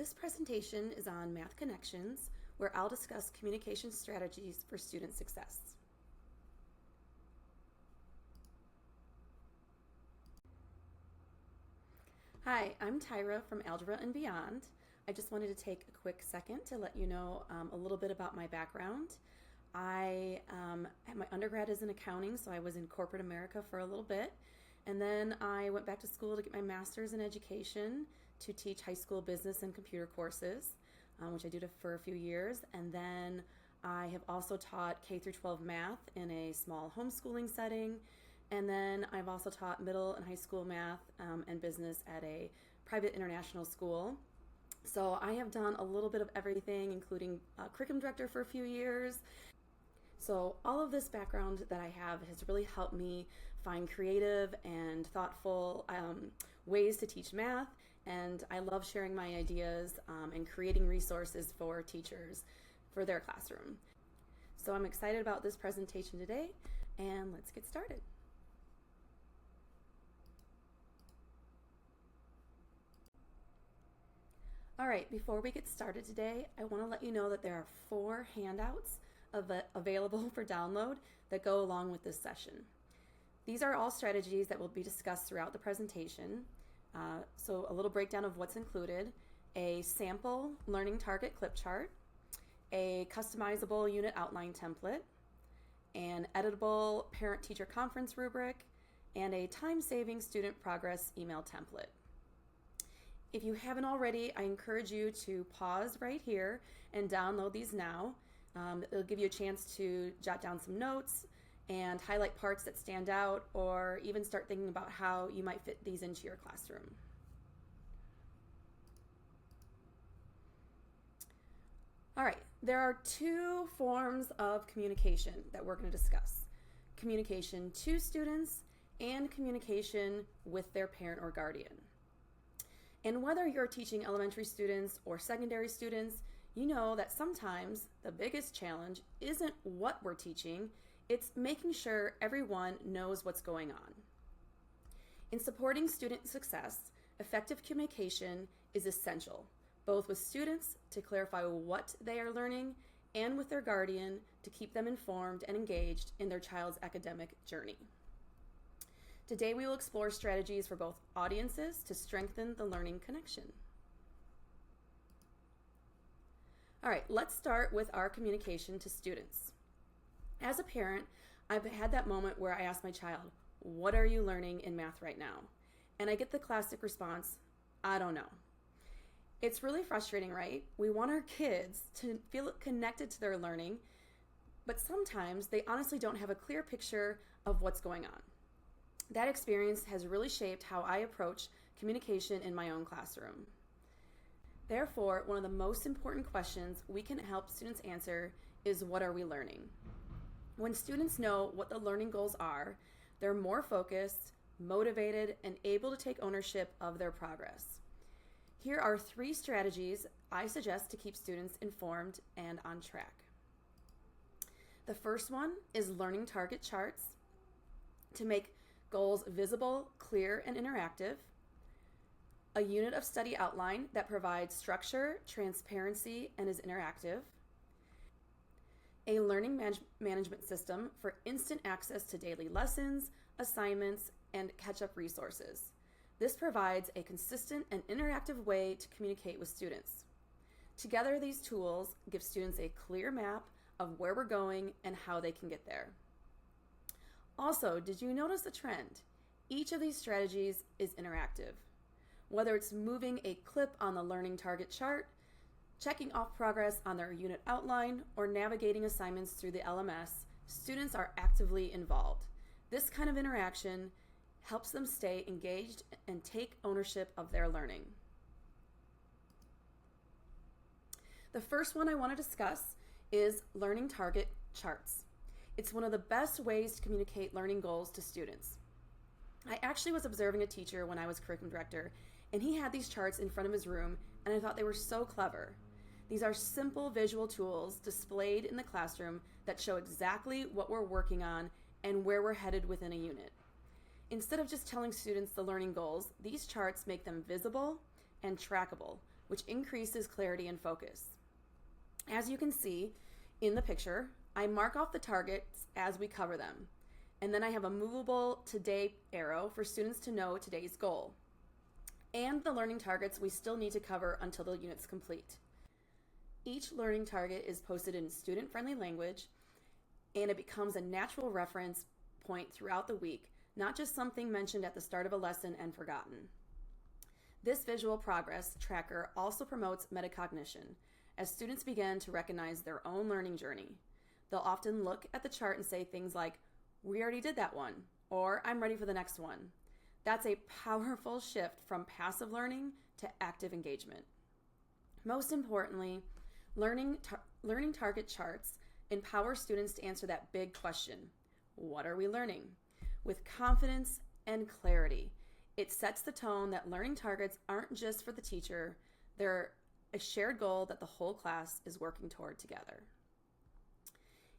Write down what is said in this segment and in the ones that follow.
This presentation is on Math Connections, where I'll discuss communication strategies for student success. Hi, I'm Tyra from Algebra and Beyond. I just wanted to take a quick second to let you know a little bit about my background. My undergrad is in accounting, so I was in corporate America for a little bit. And then I went back to school to get my master's in education to teach high school business and computer courses, which I did for a few years. And then I have also taught K through 12 math in a small homeschooling setting. And then I've also taught middle and high school math and business at a private international school. So I have done a little bit of everything, including curriculum director for a few years. So all of this background that I have has really helped me find creative and thoughtful ways to teach math, and I love sharing my ideas and creating resources for teachers for their classroom. So I'm excited about this presentation today, and let's get started. All right, before we get started today, I want to let you know that there are 4 handouts available for download that go along with this session. These are all strategies that will be discussed throughout the presentation. So a little breakdown of what's included: a sample learning target clip chart, a customizable unit outline template, an editable parent-teacher conference rubric, and a time-saving student progress email template. If you haven't already, I encourage you to pause right here and download these now. It'll give you a chance to jot down some notes and highlight parts that stand out, or even start thinking about how you might fit these into your classroom. All right, there are 2 forms of communication that we're going to discuss: communication to students and communication with their parent or guardian. And whether you're teaching elementary students or secondary students, you know that sometimes the biggest challenge isn't what we're teaching, it's making sure everyone knows what's going on. In supporting student success, effective communication is essential, both with students to clarify what they are learning and with their guardian to keep them informed and engaged in their child's academic journey. Today we will explore strategies for both audiences to strengthen the learning connection. All right, let's start with our communication to students. As a parent, I've had that moment where I ask my child, "What are you learning in math right now?" And I get the classic response, "I don't know." It's really frustrating, right? We want our kids to feel connected to their learning, but sometimes they honestly don't have a clear picture of what's going on. That experience has really shaped how I approach communication in my own classroom. Therefore, one of the most important questions we can help students answer is, what are we learning? When students know what the learning goals are, they're more focused, motivated, and able to take ownership of their progress. Here are 3 strategies I suggest to keep students informed and on track. The first one is learning target charts to make goals visible, clear, and interactive. A unit of study outline that provides structure, transparency, and is interactive. A learning management system for instant access to daily lessons, assignments, and catch-up resources. This provides a consistent and interactive way to communicate with students. Together, these tools give students a clear map of where we're going and how they can get there. Also, did you notice a trend? Each of these strategies is interactive. Whether it's moving a clip on the learning target chart, checking off progress on their unit outline, or navigating assignments through the LMS, students are actively involved. This kind of interaction helps them stay engaged and take ownership of their learning. The first one I want to discuss is learning target charts. It's one of the best ways to communicate learning goals to students. I actually was observing a teacher when I was curriculum director, and he had these charts in front of his room, and I thought they were so clever. These are simple visual tools displayed in the classroom that show exactly what we're working on and where we're headed within a unit. Instead of just telling students the learning goals, these charts make them visible and trackable, which increases clarity and focus. As you can see in the picture, I mark off the targets as we cover them, and then I have a movable today arrow for students to know today's goal, and the learning targets we still need to cover until the unit's complete. Each learning target is posted in student-friendly language, and it becomes a natural reference point throughout the week, not just something mentioned at the start of a lesson and forgotten. This visual progress tracker also promotes metacognition as students begin to recognize their own learning journey. They'll often look at the chart and say things like, "We already did that one," or "I'm ready for the next one." That's a powerful shift from passive learning to active engagement. Most importantly, learning target charts empower students to answer that big question, what are we learning? With confidence and clarity. It sets the tone that learning targets aren't just for the teacher, they're a shared goal that the whole class is working toward together.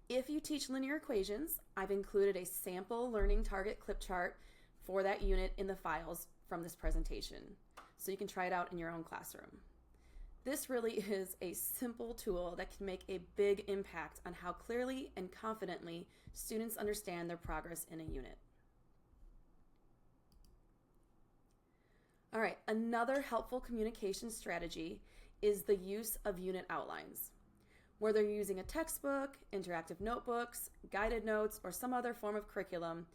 If you teach linear equations, I've included a sample learning target clip chart for that unit in the files from this presentation, so you can try it out in your own classroom. This really is a simple tool that can make a big impact on how clearly and confidently students understand their progress in a unit. All right, another helpful communication strategy is the use of unit outlines. Whether you're using a textbook, interactive notebooks, guided notes, or some other form of curriculum,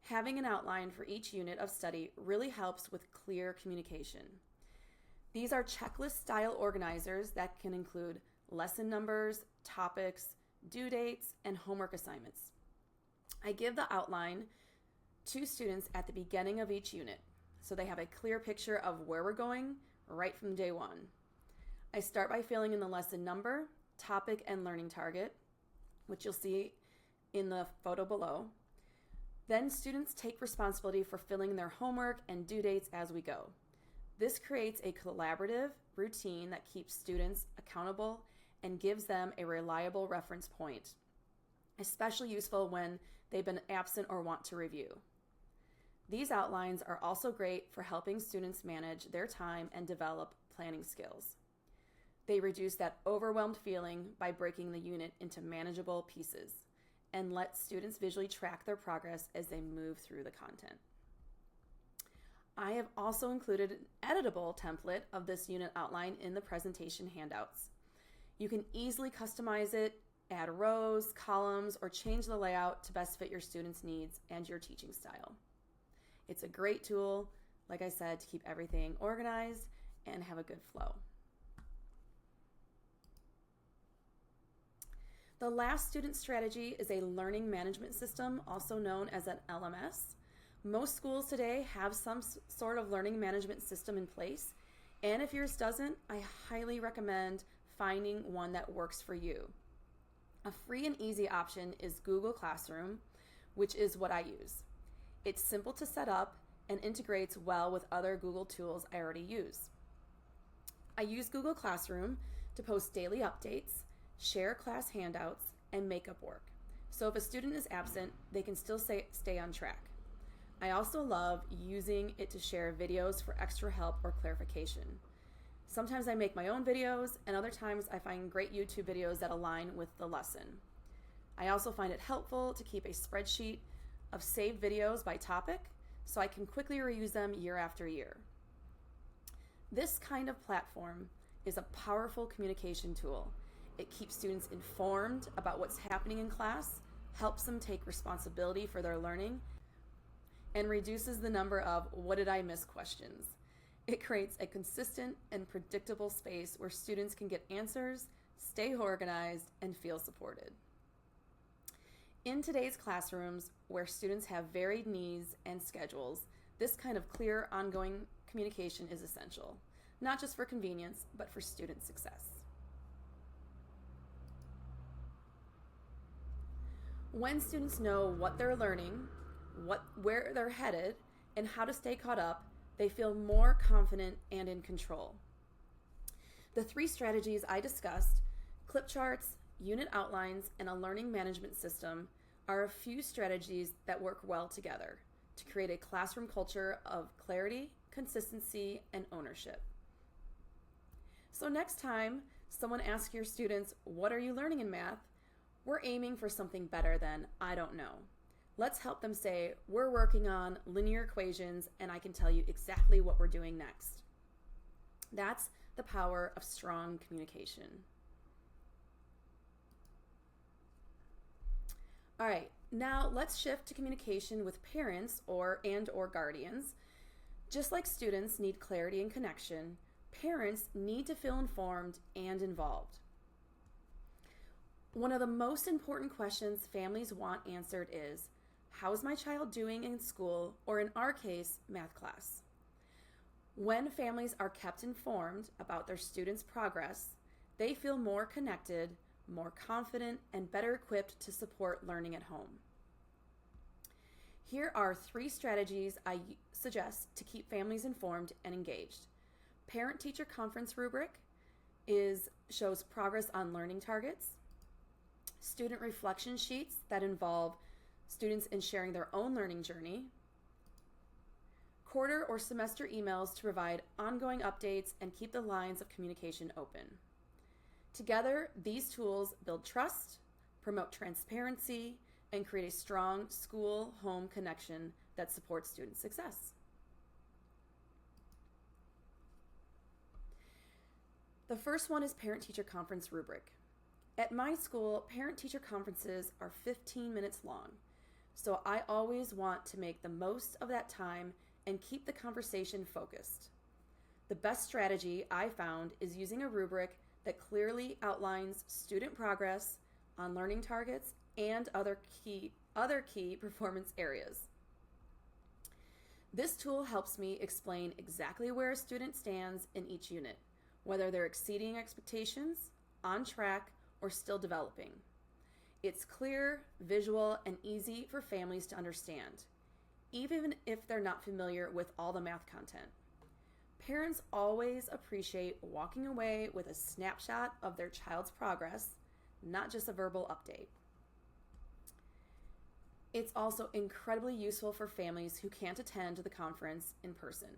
having an outline for each unit of study really helps with clear communication. These are checklist-style organizers that can include lesson numbers, topics, due dates, and homework assignments. I give the outline to students at the beginning of each unit, so they have a clear picture of where we're going right from day one. I start by filling in the lesson number, topic, and learning target, which you'll see in the photo below. Then students take responsibility for filling their homework and due dates as we go. This creates a collaborative routine that keeps students accountable and gives them a reliable reference point, especially useful when they've been absent or want to review. These outlines are also great for helping students manage their time and develop planning skills. They reduce that overwhelmed feeling by breaking the unit into manageable pieces and let students visually track their progress as they move through the content. I have also included an editable template of this unit outline in the presentation handouts. You can easily customize it, add rows, columns, or change the layout to best fit your students' needs and your teaching style. It's a great tool, like I said, to keep everything organized and have a good flow. The last student strategy is a learning management system, also known as an LMS. Most schools today have some sort of learning management system in place, and if yours doesn't, I highly recommend finding one that works for you. A free and easy option is Google Classroom, which is what I use. It's simple to set up and integrates well with other Google tools I already use. I use Google Classroom to post daily updates, share class handouts, and makeup work. So if a student is absent, they can still stay on track. I also love using it to share videos for extra help or clarification. Sometimes I make my own videos, and other times I find great YouTube videos that align with the lesson. I also find it helpful to keep a spreadsheet of saved videos by topic so I can quickly reuse them year after year. This kind of platform is a powerful communication tool. It keeps students informed about what's happening in class, helps them take responsibility for their learning, and reduces the number of "what did I miss" questions. It creates a consistent and predictable space where students can get answers, stay organized, and feel supported. In today's classrooms, where students have varied needs and schedules, this kind of clear, ongoing communication is essential, not just for convenience, but for student success. When students know what they're learning, where they're headed, and how to stay caught up, they feel more confident and in control. The three strategies I discussed, clip charts, unit outlines, and a learning management system, are a few strategies that work well together to create a classroom culture of clarity, consistency, and ownership. So next time someone asks your students, what are you learning in math? We're aiming for something better than, I don't know. Let's help them say, we're working on linear equations and I can tell you exactly what we're doing next. That's the power of strong communication. All right, now let's shift to communication with parents or guardians. Just like students need clarity and connection, parents need to feel informed and involved. One of the most important questions families want answered is, how is my child doing in school, or in our case, math class? When families are kept informed about their students' progress, they feel more connected, more confident, and better equipped to support learning at home. Here are 3 strategies I suggest to keep families informed and engaged. Parent-teacher conference rubric shows progress on learning targets. Student reflection sheets that involve students in sharing their own learning journey. Quarter or semester emails to provide ongoing updates and keep the lines of communication open. Together, these tools build trust, promote transparency, and create a strong school-home connection that supports student success. The first one is parent-teacher conference rubric. At my school, parent-teacher conferences are 15 minutes long, so I always want to make the most of that time and keep the conversation focused. The best strategy I found is using a rubric that clearly outlines student progress on learning targets and other key performance areas. This tool helps me explain exactly where a student stands in each unit, whether they're exceeding expectations, on track, or still developing. It's clear, visual, and easy for families to understand, even if they're not familiar with all the math content. Parents always appreciate walking away with a snapshot of their child's progress, not just a verbal update. It's also incredibly useful for families who can't attend the conference in person.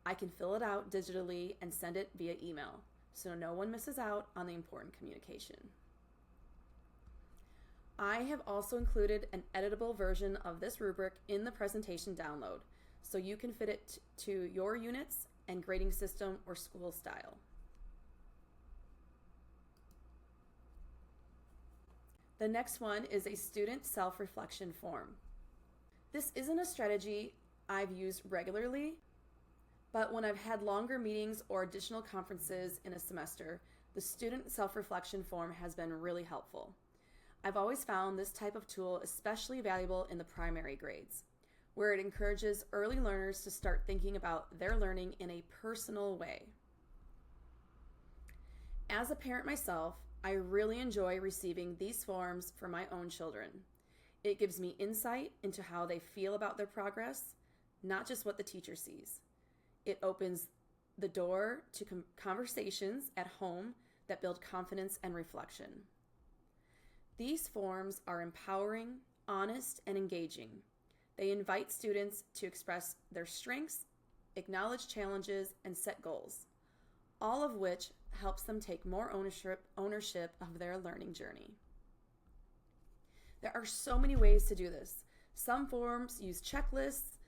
I can fill it out digitally and send it via email, so no one misses out on the important communication. I have also included an editable version of this rubric in the presentation download, so you can fit it to your units and grading system or school style. The next one is a student self-reflection form. This isn't a strategy I've used regularly, but when I've had longer meetings or additional conferences in a semester, the student self-reflection form has been really helpful. I've always found this type of tool especially valuable in the primary grades, where it encourages early learners to start thinking about their learning in a personal way. As a parent myself, I really enjoy receiving these forms for my own children. It gives me insight into how they feel about their progress, not just what the teacher sees. It opens the door to conversations at home that build confidence and reflection. These forms are empowering, honest, and engaging. They invite students to express their strengths, acknowledge challenges, and set goals, all of which helps them take more ownership of their learning journey. There are so many ways to do this. Some forms use checklists,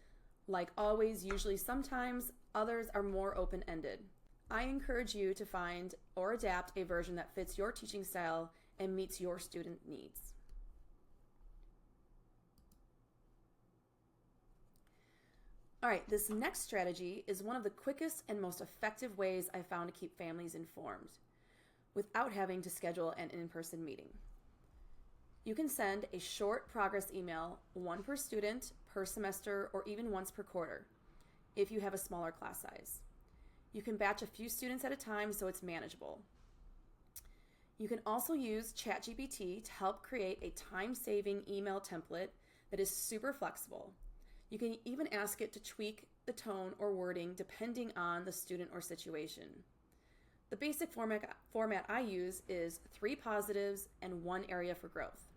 like always, usually, sometimes. Others are more open-ended. I encourage you to find or adapt a version that fits your teaching style and meets your student needs. All right, this next strategy is one of the quickest and most effective ways I found to keep families informed without having to schedule an in-person meeting. You can send a short progress email, one per student, per semester, or even once per quarter, if you have a smaller class size. You can batch a few students at a time so it's manageable. You can also use ChatGPT to help create a time-saving email template that is super flexible. You can even ask it to tweak the tone or wording depending on the student or situation. The basic format I use is 3 positives and 1 area for growth.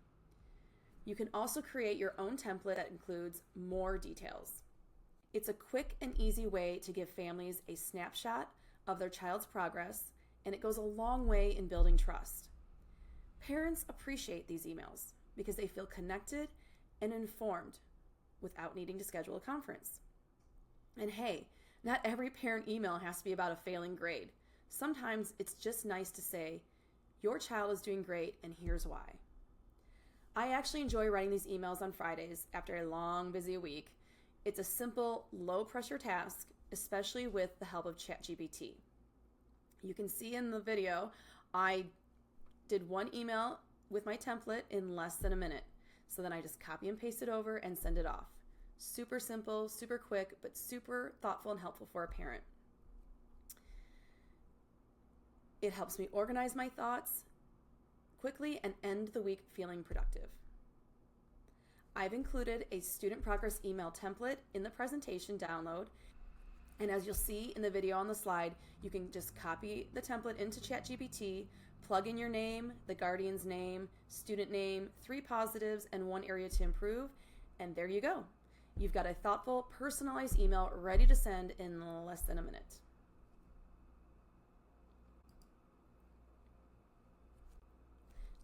You can also create your own template that includes more details. It's a quick and easy way to give families a snapshot of their child's progress and it goes a long way in building trust. Parents appreciate these emails because they feel connected and informed without needing to schedule a conference. And hey, not every parent email has to be about a failing grade. Sometimes it's just nice to say, your child is doing great and here's why. I actually enjoy writing these emails on Fridays after a long, busy week. It's a simple, low-pressure task, especially with the help of ChatGPT. You can see in the video, I did one email with my template in less than a minute. So then I just copy and paste it over and send it off. Super simple, super quick, but super thoughtful and helpful for a parent. It helps me organize my thoughts quickly and end the week feeling productive. I've included a student progress email template in the presentation download, and as you'll see in the video on the slide, you can just copy the template into ChatGPT, plug in your name, the guardian's name, student name, 3 positives, and 1 area to improve, and there you go. You've got a thoughtful, personalized email ready to send in less than a minute.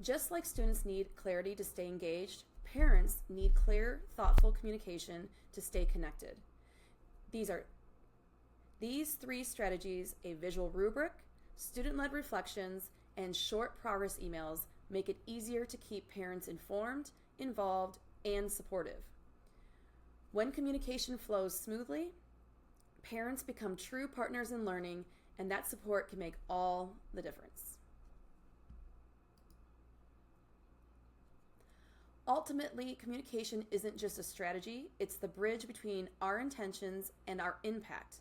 Just like students need clarity to stay engaged, parents need clear, thoughtful communication to stay connected. These 3 strategies, a visual rubric, student-led reflections, and short progress emails, make it easier to keep parents informed, involved, and supportive. When communication flows smoothly, parents become true partners in learning, and that support can make all the difference. Ultimately, communication isn't just a strategy, it's the bridge between our intentions and our impact.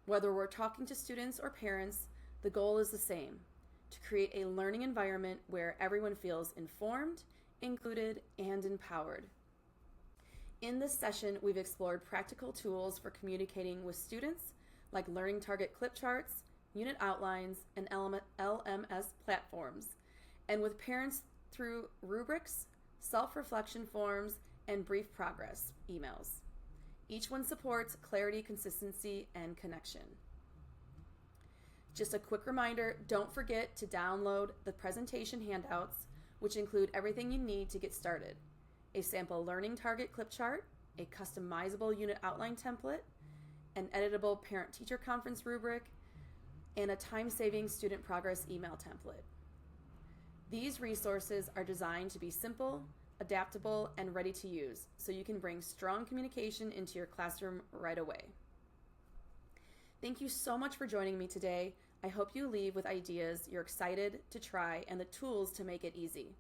Whether we're talking to students or parents, the goal is the same: to create a learning environment where everyone feels informed, included, and empowered. In this session, we've explored practical tools for communicating with students, like learning target clip charts, unit outlines, and LMS platforms, and with parents through rubrics, self-reflection forms, and brief progress emails. Each one supports clarity, consistency, and connection. Just a quick reminder, don't forget to download the presentation handouts, which include everything you need to get started: a sample learning target clip chart, a customizable unit outline template, an editable parent-teacher conference rubric, and a time-saving student progress email template. These resources are designed to be simple, adaptable, and ready to use, so you can bring strong communication into your classroom right away. Thank you so much for joining me today. I hope you leave with ideas you're excited to try and the tools to make it easy.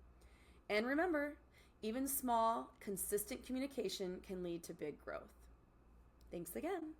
And remember, even small, consistent communication can lead to big growth. Thanks again.